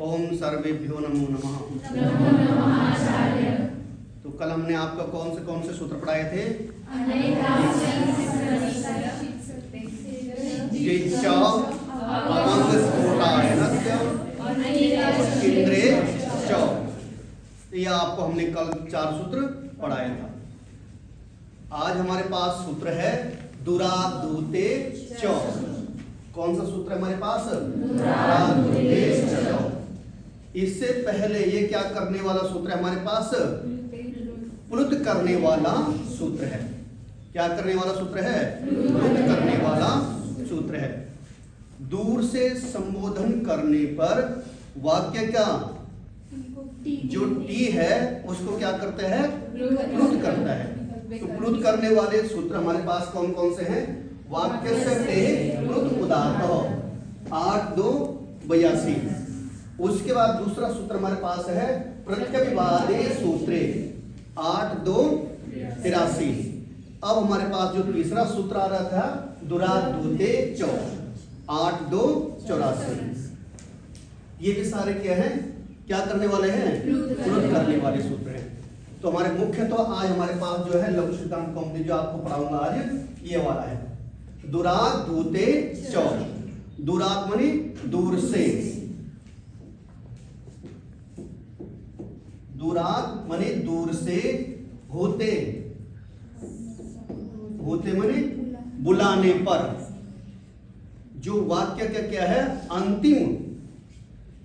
ओम सर्वेभ्यो नमो नमः। नमो नमः आचार्य। तो कल हमने आपका कौन से सूत्र पढ़ाए थे? ये इंद्रे च, ये आपको हमने कल 4 सूत्र पढ़ाया था। आज हमारे पास सूत्र है दुरादूते च। कौन सा सूत्र है हमारे पास? दुरादूते च। इससे पहले ये क्या करने वाला सूत्र है हमारे पास? प्लुत करने वाला सूत्र है। क्या करने वाला सूत्र है? प्लुत करने वाला सूत्र है। दूर से संबोधन करने पर वाक्य का जो टी है उसको क्या करते हैं? प्लुत करता है। तो प्लुत करने वाले सूत्र हमारे पास कौन कौन से हैं? वाक्य से ते प्लुत उदात्तः 8-2-82। उसके बाद दूसरा सूत्र हमारे पास है प्रत्यभिवादे सूत्रे 8-2-83। अब हमारे पास जो तीसरा सूत्र आ रहा था दुरादूते च 8-2-84। ये भी सारे क्या हैं? क्या करने वाले हैं? प्लुत करने वाले सूत्र हैं। तो हमारे मुख्य तो आज हमारे पास जो है लघु सिद्धांत कौमुदी जो आपको पढ़ाऊंगा आज ये वाला है दुरादूते च। दुराद माने दूर से, दुराद माने दूर से, होते होते माने बुलाने पर जो वाक्य का क्या है? अंतिम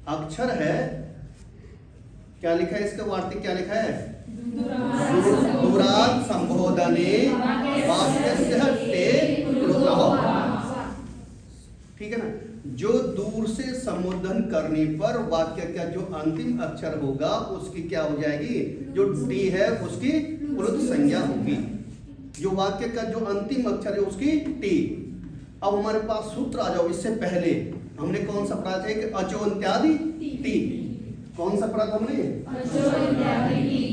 अक्षर है। क्या लिखा है इसका? वार्तिक क्या लिखा है? दुराद संबोधने वाक्यस्य ते प्लुतः। ठीक है ना? जो दूर से संबोधन करने पर वाक्य का जो अंतिम अक्षर होगा उसकी क्या हो जाएगी? जो टी है उसकी प्लुत संज्ञा होगी। जो वाक्य का जो अंतिम अक्षर है उसकी टी। अब हमारे पास सूत्र आ जाओ। इससे पहले हमने कौन सा पढ़ा था? कि अचोन्त्यादि टी। कौन सा पढ़ा था हमने? अचोन्त्यादि टी।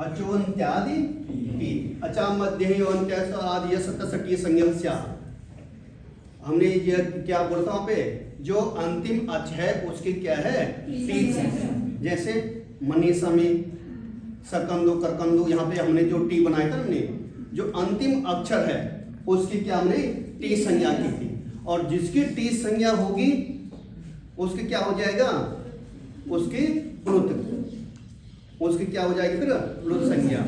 अचोन्त्यादि टी। अचा मध्य योन्त्य आदि सप्तषट्य संज्ञा स्यात्। हमने ये क्या बोला था वहां पे? जो अंतिम अच है उसकी क्या है? टी। जैसे मनीषा में सकंदो करकंदो, यहाँ पे हमने जो टी बनाया था हमने जो अंतिम अक्षर है उसकी क्या हमने टी संज्ञा की थी। और जिसकी टी संज्ञा होगी उसकी क्या हो जाएगा? उसकी प्लुत, उसकी क्या हो जाएगी फिर? प्लुत संज्ञा।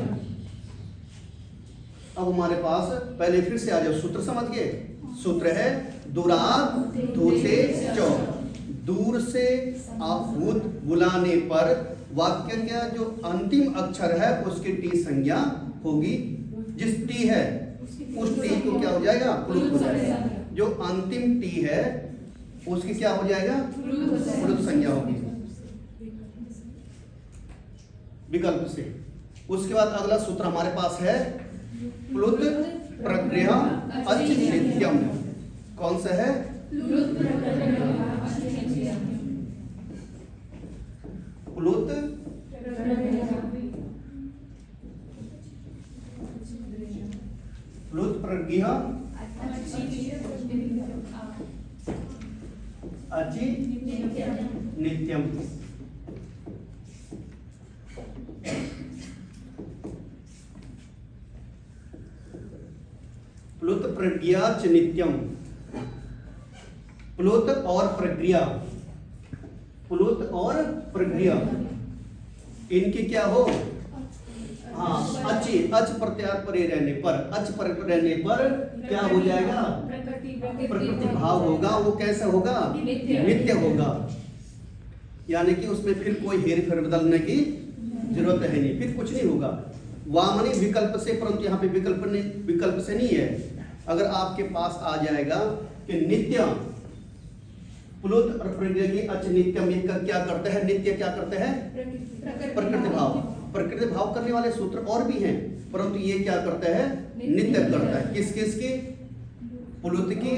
अब हमारे पास पहले फिर से आ जाओ। सूत्र समझ गए? सूत्र है दुरादूते च। दूर से आहूत बुलाने पर वाक्य का जो अंतिम अक्षर है उसकी टी संज्ञा होगी। जिस टी है उस टी को क्या हो जाएगा? प्लुत हो जाएगा। जो अंतिम टी है उसकी क्या हो जाएगा? प्लुत संज्ञा होगी विकल्प से। उसके बाद अगला सूत्र हमारे पास है प्लुत प्रक्रिया अच नित्यम। कौन सा है? प्लुत प्लुत प्रज्ञा अचि नित्यम। प्लुत प्रज्ञा च नित्यम। प्लुत और प्रक्रिया, प्लुत और प्रक्रिया इनकी क्या हो? हाँ, अच्छी अच प्रत्यार परे रहने पर, अच पर रहने पर क्या हो जाएगा? प्रकृति भाव होगा। वो कैसा होगा? नित्य होगा। यानी कि उसमें फिर कोई हेर फेर बदलने की जरूरत है नहीं, फिर कुछ नहीं होगा। वामनी विकल्प से, परंतु यहाँ पे विकल्प से नहीं है। अगर आपके पास आ जाएगा कि नित्य प्लुत और प्रक्रिया की अच नित्यम, इनका क्या करते हैं? नित्य क्या करते हैं? प्रकृति भाव। प्रकृति भाव करने वाले सूत्र और भी हैं, परंतु ये क्या करता है? नित्य करता है। किस किस की? प्लुत की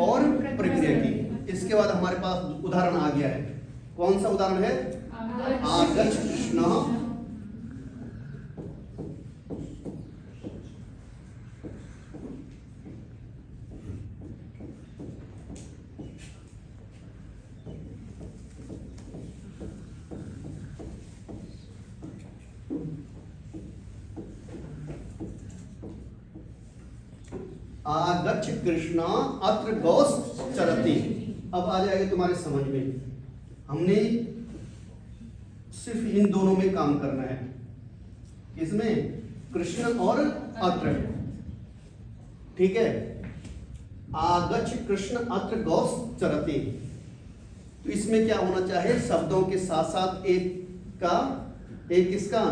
और प्रक्रिया की। इसके बाद हमारे पास उदाहरण आ गया है। कौन सा उदाहरण है? आगच्छ कृष्ण आगच्छ कृष्ण अत्र गौस चरति। अब आ जाएगा तुम्हारे समझ में। हमने सिर्फ इन दोनों में काम करना है, इसमें कृष्ण और अत्र, ठीक है। आगच्छ कृष्ण अत्र गौस चरति, तो इसमें क्या होना चाहिए, शब्दों के साथ साथ एक का एक किसका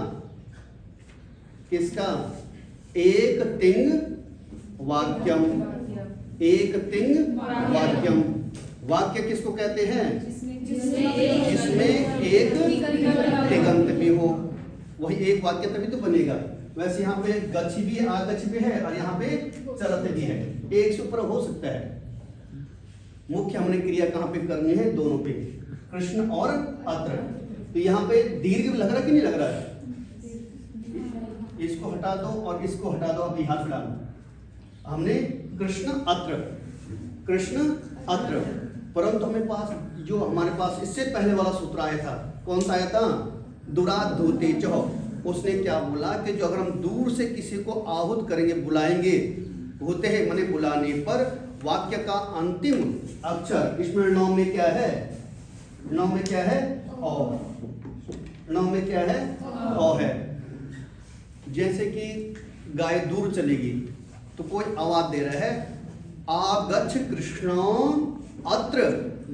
एक तिंग वाक्यम, एक तिंग वाक्यम। वाक्य किसको कहते हैं, जिसमें एक तिगंत भी हो, वही एक वाक्य तभी तो बनेगा। वैसे यहाँ पे गच्छ भी है, आगच्छ भी है, और यहाँ पे चरत भी है, एक से ऊपर हो सकता है। मुख्य हमने क्रिया कहाँ पे करनी है, दोनों पे, कृष्ण और अत्र। तो यहाँ पे दीर्घ लग रहा कि नहीं लग रहा है, इसको हटा दो और इसको हटा दो, अब हाथ हटा दो। हमने कृष्ण अत्र, परंतु हमें पास जो हमारे पास इससे पहले वाला सूत्र आया था, कौन सा आया था, दूराद धूते चौ। उसने क्या बोला कि जो अगर हम दूर से किसी को आहूत करेंगे, बुलाएंगे, होते हैं माने बुलाने पर वाक्य का अंतिम अक्षर, इसमें नौ में क्या है, नौ में क्या है, औ, नौ में क्या है, औ है। जैसे कि गाय दूर चलेगी तो कोई आवाज दे रहा है, आगच्छ कृष्ण अत्र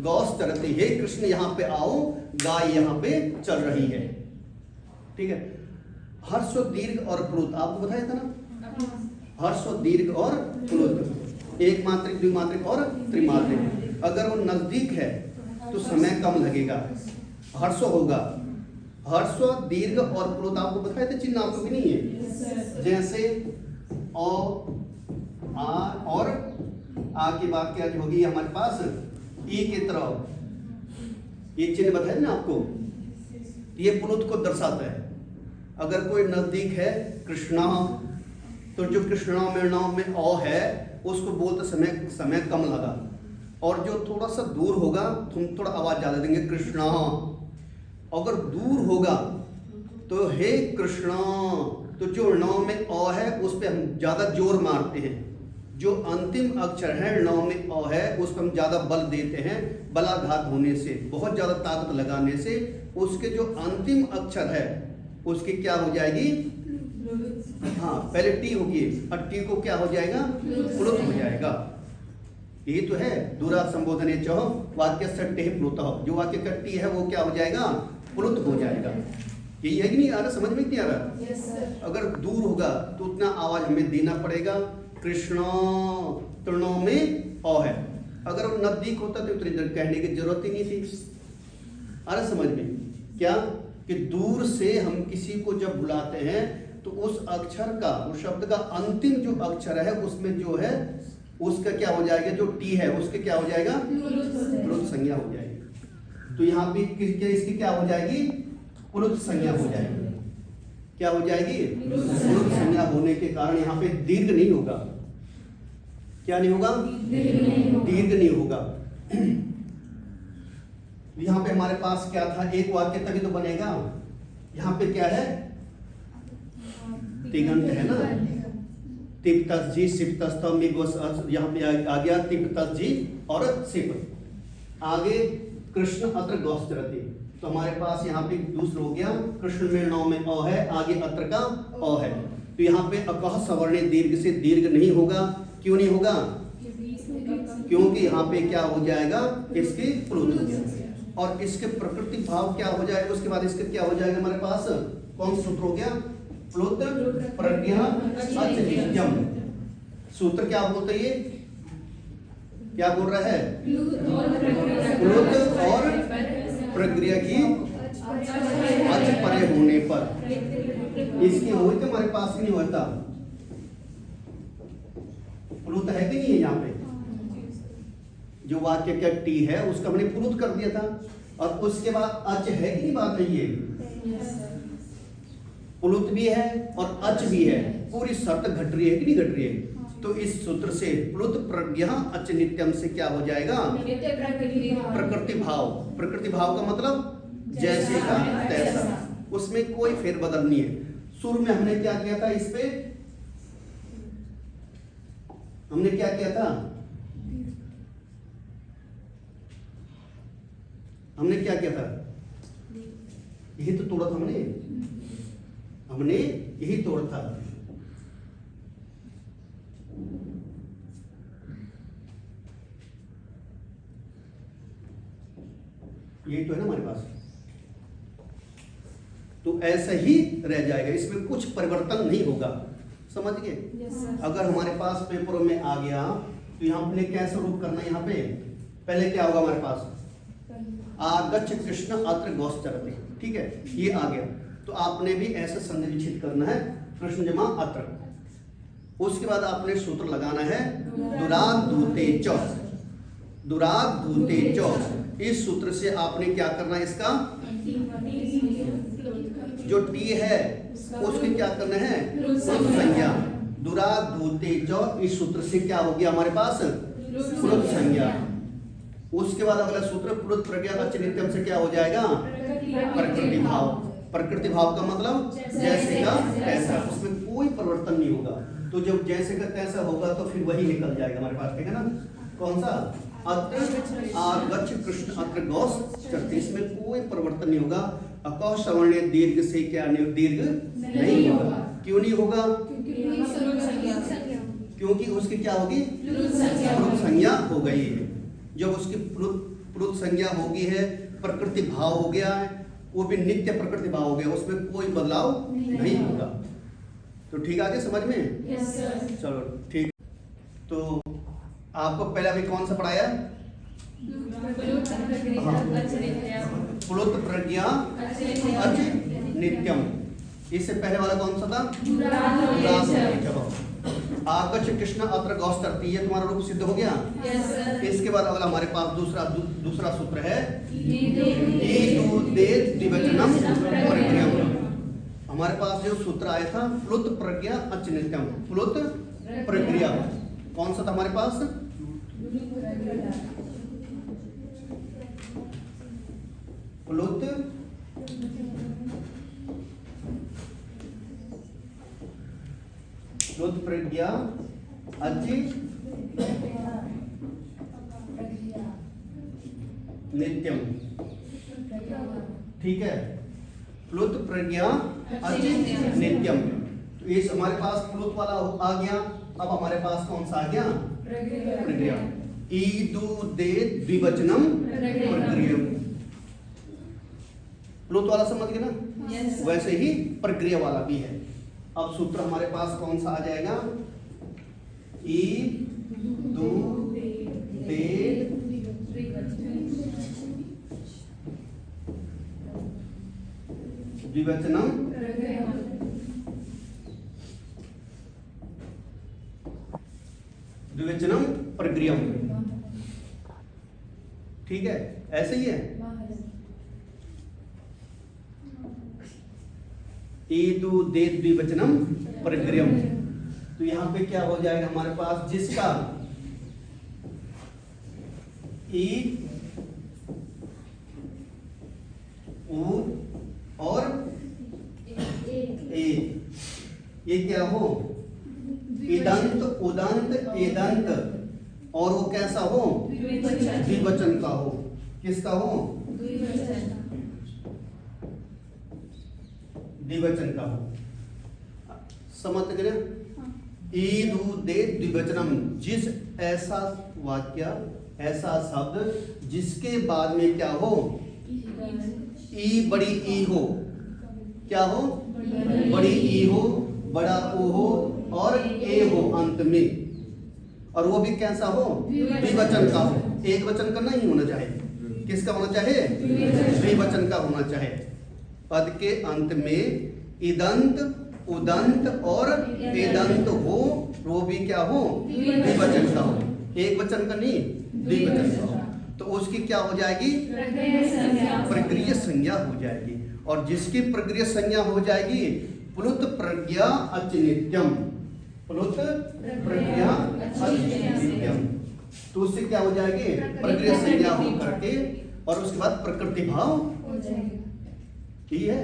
गौस चरति, हे कृष्ण यहाँ पे आओ, गाय यहाँ पे चल रही है, ठीक है। हर्ष दीर्घ और प्लुत आपको बताया था ना, हर्ष दीर्घ और प्लुत, एक मात्रिक, द्विमात्रिक और त्रिमात्रिक। अगर वो नजदीक है तो समय कम लगेगा, हर्ष होगा। हर्ष दीर्घ और प्लुत आपको बताया था, चिन्ह आपको भी नहीं है। जैसे ओ आ और आ की बात क्या होगी हमारे पास, ई की तरह, ये चिन्ह बताया ना आपको, ये प्लुत को दर्शाता है। अगर कोई नजदीक है कृष्णा, तो जो कृष्णा में औ है उसको बोलते समय कम लगा, और जो थोड़ा सा दूर होगा तुम थोड़ा आवाज ज्यादा देंगे, कृष्णा। अगर दूर होगा तो हे कृष्णा, तो जो नौ में औ है उस पर हम ज्यादा जोर मारते हैं। जो अंतिम अक्षर है नौ में औ है उस पर हम ज्यादा बल देते हैं, बलाघात होने से, बहुत ज्यादा ताकत लगाने से उसके जो अंतिम अक्षर है उसकी क्या हो जाएगी, हाँ पहले टी होगी और टी को क्या हो जाएगा, प्लुत हो जाएगा। यही तो है दूरा संबोधने चौ वाक्य सट्टे प्लुत, जो वाक्य का टी है वो क्या हो जाएगा, प्लुत हो जाएगा। यही है कि नहीं आ रहा, समझ में नहीं आ रहा। yes, अगर दूर होगा तो उतना आवाज हमें देना पड़ेगा, कृष्ण तृणों में औ है। अगर वो नजदीक होता तो इतनी देर कहने की जरूरत ही नहीं थी। आ रहा समझ में क्या, कि दूर से हम किसी को जब बुलाते हैं तो उस अक्षर का, उस शब्द का अंतिम जो अक्षर है उसमें जो है उसका क्या हो जाएगा, जो टी है उसके क्या हो जाएगा, प्लुत संज्ञा हो जाएगी। तो यहाँ पे इसकी क्या हो जाएगी, प्लुत संज्ञा हो जाएगी। क्या हो जाएगी, प्लुत संज्ञा होने के कारण यहाँ पे दीर्घ नहीं होगा। क्या नहीं होगा, दीर्घ नहीं होगा। यहाँ पे हमारे पास क्या था, एक वाक्य तभी तो बनेगा। यहाँ पे क्या है, तिगंत है ना, तिप्तस जी सिप्तस्थ, यहाँ पे आ गया तिप्तस जी और सिप। आगे कृष्ण अत्र गौस चरति, तो हमारे पास यहाँ पे दूसरा हो गया, कृष्ण में नौ में अ है, आगे अत्र का अ है। तो यहाँ पे अकह सवर्णे दीर्घ से दीर्घ नहीं होगा। क्यों नहीं होगा, क्योंकि यहाँ पे क्या हो जाएगा, इसकी प्लुत हो जाएगा। और इसके प्रकृति भाव क्या हो जाएगा, उसके बाद इसके क्या हो जाएगा हमारे पास, कौन सूत्र हो गया, प्लुत प्रज्ञा अचनित्यम। सूत्र क्या बोलते ये, क्या बोल रहा है, प्लुत और प्रक्रिया की अच परे होने पर, इसकी हुई तो हमारे पास नहीं होता। प्लुत है कि नहीं है, यहाँ पे जो वाक्य का टी है उसका हमने प्लुत कर दिया था, और उसके बाद अच है कि नहीं, बात नहीं है, प्लुत भी है और अच भी है, पूरी शर्त घट रही है कि नहीं घट रही है। तो इस सूत्र से प्लुत प्रज्ञा अच नित्यम से क्या हो जाएगा, प्रकृति भाव। प्रकृति भाव का मतलब जैसे का तैसा, उसमें कोई फेरबदल नहीं है। शुरू में हमने क्या किया था, इस पे हमने क्या किया था? हमने क्या किया था? यही तो तोड़ा था हमने यही तोड़ा था। यही तो है ना हमारे पास। तो ऐसा ही रह जाएगा, इसमें कुछ परिवर्तन नहीं होगा। समझ गए? अगर हमारे पास पेपरों में आ गया तो यहाँ अपने कैसे रूप करना है? यहाँ पे पहले क्या होगा हमारे पास? आगच्छ कृष्ण अत्र गोश्चरति, ठीक है, ये आ गया। तो आपने भी ऐसा संधि विच्छेद करना है, कृष्ण जमा अत्र। उसके बाद आपने सूत्र लगाना है दुराग दूते च, दुराग दूते च। इस सूत्र से आपने क्या करना है? इसका जो टी है उसकी क्या करना है? प्लुत संज्ञा। दुराग दूते च, इस सूत्र से क्या हो गया हमारे पास? प्लुत संज्ञा। उसके बाद अगला सूत्र प्लुत प्रज्ञा अच नित्यम से क्या हो जाएगा? प्रकृति भाव। प्रकृति भाव का मतलब जैसे का तैसा, उसमें कोई परिवर्तन नहीं होगा। तो जब जैसे का तैसा होगा तो फिर वही निकल जाएगा हमारे पास, ठीक है ना? कौन सा? अत्र आगच्छ कृष्ण अत्र गोश्चरति, इसमें कोई परिवर्तन नहीं होगा। अकौ श्रवण्य दीर्घ से क्या दीर्घ नहीं होगा। क्यों नहीं होगा? क्योंकि उसकी क्या होगी? प्लुत संज्ञा हो गई है। जब उसकी प्लुत संज्ञा होगी है, प्रकृति भाव हो गया है, वो भी नित्य प्रकृति भाव हो गया, उसमें कोई बदलाव नहीं होगा। तो ठीक आगे समझ में? Yes sir. चलो ठीक। तो आपको पहले अभी कौन सा पढ़ाया? प्लुत प्रज्ञा अच नित्यम। इससे पहले वाला कौन सा था? आगच्छ कृष्ण अत्र गोश्चरति, ये तुम्हारा रूप सिद्ध हो गया। इसके बाद अगला हमारे पास दूसरा सूत्र है द्विवचनम प्रज्ञम। हमारे पास जो सूत्र आया था प्लुत प्रज्ञा अच नित्यम, प्लुत प्रज्ञा कौन सा था हमारे पास? प्लुत प्लुत प्रज्ञा अच नित्यम, ठीक है। प्लुत प्रज्ञा अच नित्यम। तो इस हमारे पास प्लुत वाला आ गया। अब हमारे पास कौन सा आ गया? प्रज्ञा। ईदु दे द्विवचनम प्रज्ञम। प्लुत वाला समझ गए ना? वैसे ही प्रक्रिया वाला भी है। अब सूत्र हमारे पास कौन सा आ जाएगा? ई दु दे द्विवचनम द्विवचनम प्रक्रियम, ठीक है, ऐसे ही है। ईदु दे द्विवचनम प्रक्रियम। तो यहां पे क्या हो जाएगा हमारे पास? जिसका ई उ और ए, ये क्या हो? इदंत उदंत एदंत, और वो कैसा हो? द्विवचन का हो। किसका हो? द्विवचन का हो। समझ गए? ईदु दे द्विवचनम, जिस ऐसा वाक्य, ऐसा शब्द जिसके बाद में क्या हो? ई बड़ी ई हो। क्या हो? बड़ी ई हो, बड़ा ओ हो और ए हो अंत में, और वो भी कैसा हो? द्विवचन का हो। एक वचन का नहीं होना चाहिए। किसका होना चाहिए? द्विवचन का होना चाहिए। पद के अंत में इदंत उदंत और एदंत हो, वो भी क्या हो? द्विवचन का हो। एक वचन का नहीं, द्विवचन का हो। तो उसकी क्या हो जाएगी? प्रक्रिया संज्ञा हो जाएगी। और जिसकी प्रक्रिया संज्ञा हो जाएगी प्लुत प्रज्ञा अच नित्यम, प्लुत प्रज्ञा अच नित्यम, तो उससे क्या हो जाएगी? प्रक्रिया संज्ञा हो करके, और उसके बाद प्रकृति भाव हो जाएगी। ठीक है?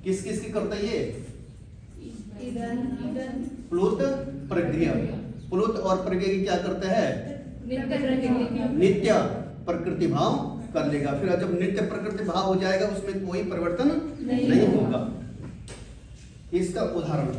किस किस की करता है ये? प्लुत प्रक्रिया। प्लुत और प्रक्रिया की क्या करता है? नित्य प्रकृति भाव कर लेगा। फिर जब नित्य प्रकृति भाव हो जाएगा उसमें कोई परिवर्तन नहीं होगा। इसका उदाहरण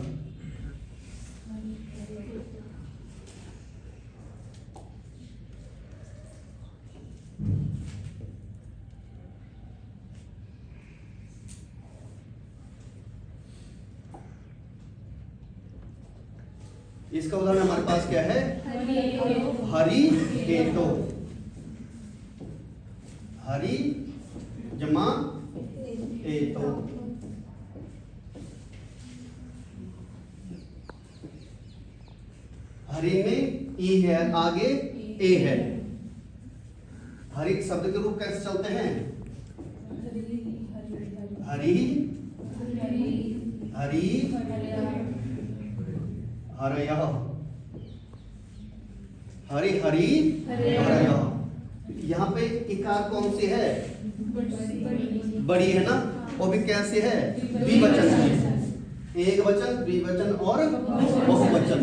हमारे पास क्या है? हरि हेतो। हरि जमा हेतो। हरि में ई है, आगे ए है। हरि शब्द के रूप कैसे चलते हैं? हरि हरि हरयः। हरि हरि हरयः। यहाँ पे इकार कौन सी है? बड़ी है ना। वो भी कैसे है? द्विवचन है। एक वचन, द्विवचन और बहुवचन।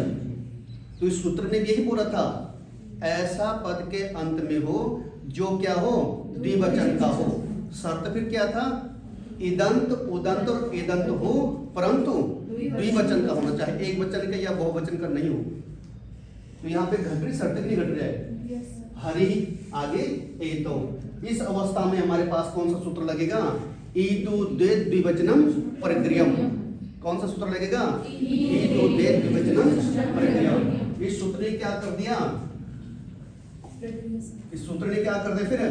तो इस सूत्र ने भी यही बोला था, ऐसा पद के अंत में हो जो क्या हो? द्विवचन का हो। शर्त फिर क्या था? इदंत, उदंत और एदंत हो, परंतु द्विवचन का होना चाहिए, एक वचन का या बहुवचन का नहीं हो। तो यहाँ पे घट रही, शर्त नहीं घट रहा है। हरि आगे एतो। इस अवस्था में हमारे पास कौन सा सूत्र लगेगा? ईदु दे द्विवचनम परिग्रहम। कौन सा सूत्र लगेगा? ईदु दे द्विवचनम परिग्रहम। इस सूत्र ने क्या कर दिया? इस सूत्र ने क्या कर दिया फिर?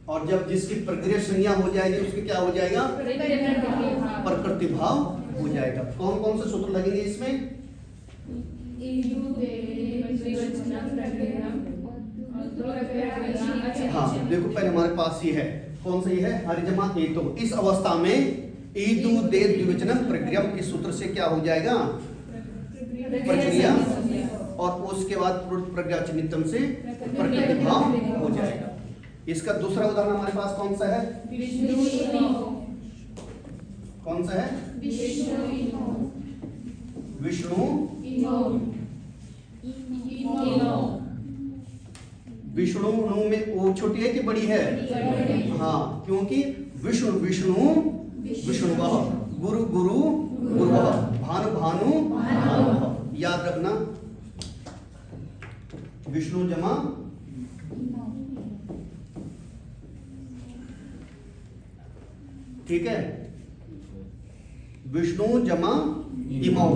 और जब जिसकी प्रक्रिया संज्ञा हो जाएगी उसकी क्या हो जाएगा? प्रकृति भाव हो जाएगा। कौन कौन से सूत्र लगेंगे इसमें? हाँ देखो, पहले हमारे पास ये है, कौन सा ये है? हरि जमा हेतु। इस अवस्था में ईदु दे द्विवचनम प्रक्रिया इस सूत्र से क्या हो जाएगा? प्रक्रिया। और उसके बाद प्रज्ञा चिन्हितम से प्रकृति भाव हो जाएगा। इसका दूसरा उदाहरण हमारे पास कौन सा है? कौन सा है? विष्णु। विष्णु में ओ छोटी है कि बड़ी है? हाँ, क्योंकि विष्णु विष्णु विष्णुवः, गुरु गुरु गुरुवः, भानु भानु भानुवः। याद रखना, विष्णु जमा ठीक है, विष्णु जमा इमौ।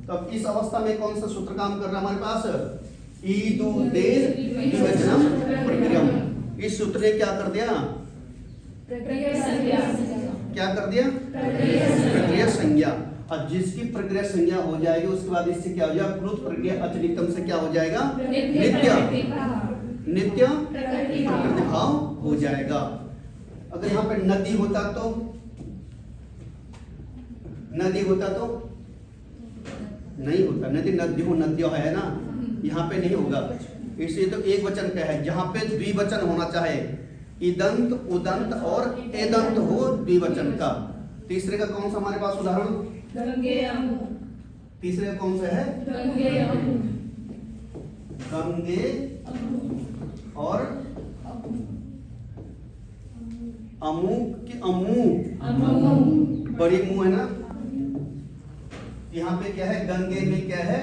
तब इस अवस्था में कौन सा सूत्र काम कर रहा है हमारे पास? ईदु दे द्विवचनम प्रक्रियम। इस सूत्र ने क्या कर दिया? क्या कर दिया? प्रक्रिया संज्ञा। अब जिसकी प्रक्रिया संज्ञा हो जाएगी उसके बाद इससे क्या हो जाएगा? प्लुत प्रक्रिया अचनितम से क्या हो जाएगा? नित्य प्रकृति भाव हो जाएगा। अगर यहाँ पे नदी होता तो नहीं होता। नदी नदियों नदियों है ना, यहाँ पे नहीं होगा। इसलिए तो एक वचन का है। जहाँ पे द्विवचन होना चाहे, इदंत उदंत और एदंत हो द्विवचन का। तीसरे का कौन सा हमारे पास उदाहरण? तीसरे का कौन सा है? गंगे और अमुक की अमू। बड़ी मुंह है ना। यहाँ पे क्या है? गंगे में क्या है?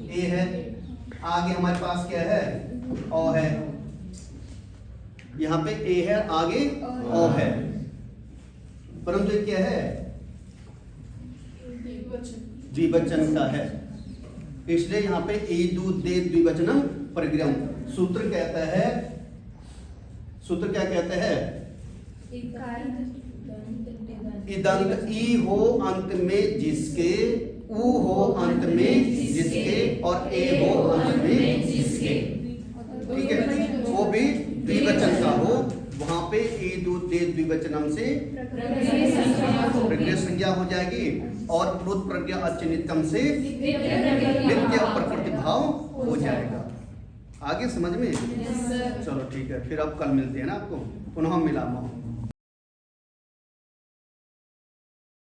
ए है। आगे हमारे पास क्या है? ओ है। यहाँ पे ए है, आगे ओ है। परंतु ये क्या है? द्विवचन का है। इसलिए यहाँ पे ईदु दे द्विवचनम परिग्रहम। सूत्र कहता है, सूत्र क्या कहता है? इदंत ई हो अंत में जिसके, उ हो अंत में जिसके और ए हो अंत में जिसके। ठीक है, वो भी द्विवचन का हो, वहां पे ईदु दे द्विवचनम से प्रक्रिया संज्ञा हो जाएगी और प्लुत प्रज्ञा अचनितम से नित्य प्रकृति भाव हो जाएगा। आगे समझ में? चलो ठीक है, फिर अब कल मिलते हैं ना, आपको पुनः मिलामा।